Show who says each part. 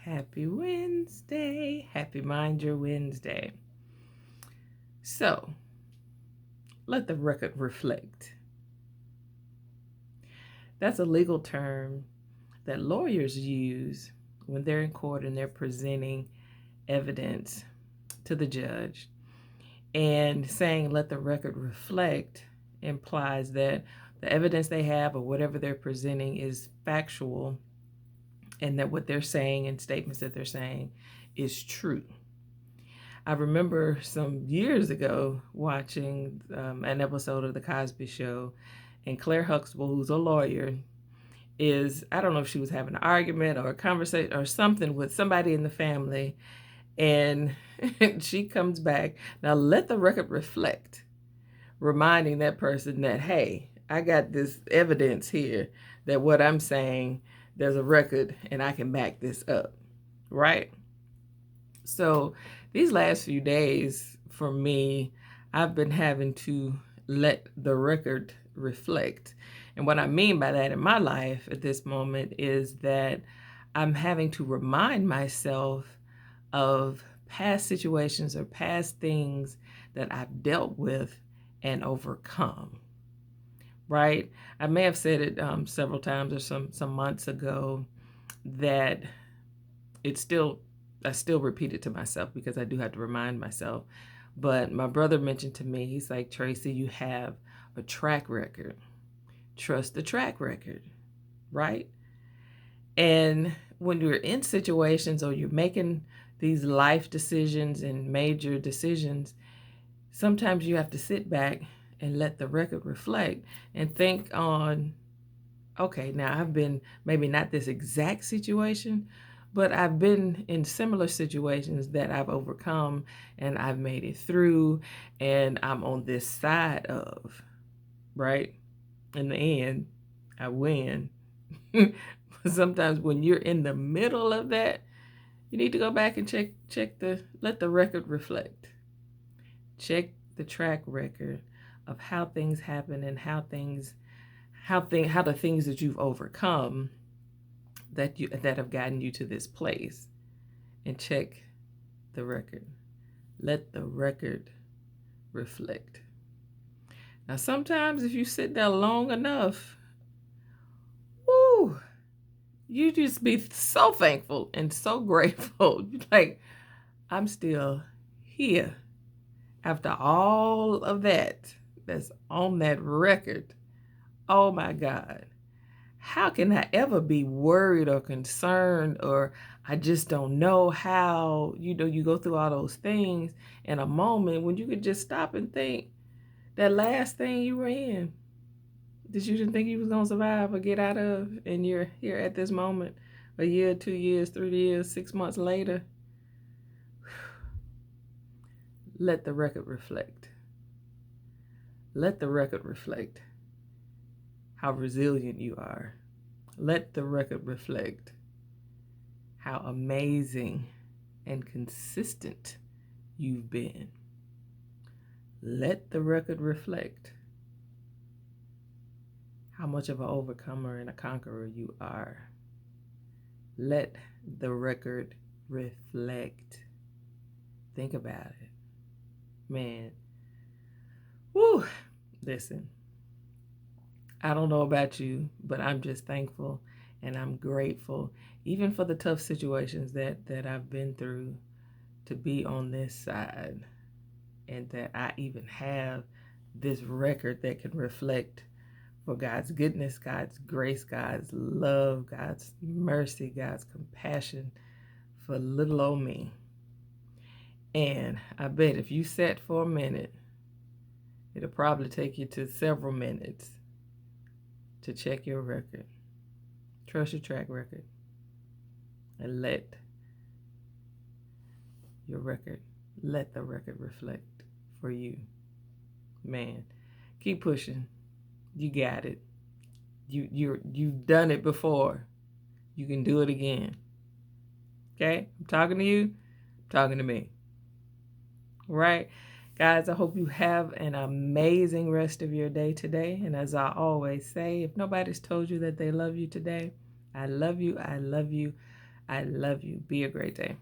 Speaker 1: Happy Wednesday. Happy Mind Your Wednesday. So, let the record reflect. That's a legal term that lawyers use when they're in court and they're presenting evidence to the judge. And saying let the record reflect implies that the evidence they have or whatever they're presenting is factual and that what they're saying and statements that they're saying is true. I remember some years ago watching an episode of The Cosby Show, and Claire Huxtable, who's a lawyer, I don't know if she was having an argument or a conversation or something with somebody in the family, and she comes back. Now, let the record reflect, reminding that person that, hey, I got this evidence here that what I'm saying, there's a record and I can back this up, right? So these last few days for me, I've been having to let the record reflect. And what I mean by that in my life at this moment is that I'm having to remind myself of past situations or past things that I've dealt with and overcome. Right? I may have said it several times or some months ago that I still repeat it to myself because I do have to remind myself. But my brother mentioned to me, he's like, Tracy, you have a track record. Trust the track record, right? And when you're in situations or you're making these life decisions and major decisions, sometimes you have to sit back and let the record reflect and think on, okay, now I've been maybe not this exact situation, but I've been in similar situations that I've overcome and I've made it through and I'm on this side of, right? In the end, I win. But sometimes when you're in the middle of that, you need to go back and let the record reflect. Check the track record of how things happen and how the things that you've overcome that have gotten you to this place, and check the record. Let the record reflect. Now, sometimes if you sit there long enough, whoo, you just be so thankful and so grateful. Like, I'm still here after all of that's on that record. Oh my God. How can I ever be worried or concerned or I just don't know how, you go through all those things in a moment when you could just stop and think that last thing you were in that you didn't think you was going to survive or get out of, and you're here at this moment a year, 2 years, 3 years, 6 months later. Let the record reflect. Let the record reflect how resilient you are. Let the record reflect how amazing and consistent you've been. Let the record reflect how much of an overcomer and a conqueror you are. Let the record reflect. Think about it. Man. Woo. Listen. I don't know about you, but I'm just thankful and I'm grateful, even for the tough situations that I've been through, to be on this side, and that I even have this record that can reflect for God's goodness, God's grace, God's love, God's mercy, God's compassion for little old me. And I bet if you sat for a minute, it'll probably take you to several minutes to check your record. Trust your track record and let the record reflect for you. Man, keep pushing. You got it. You've done it before. You can do it again. Okay? I'm talking to you. I'm talking to me. All right? Guys, I hope you have an amazing rest of your day today. And as I always say, if nobody's told you that they love you today, I love you. I love you. I love you. Be a great day.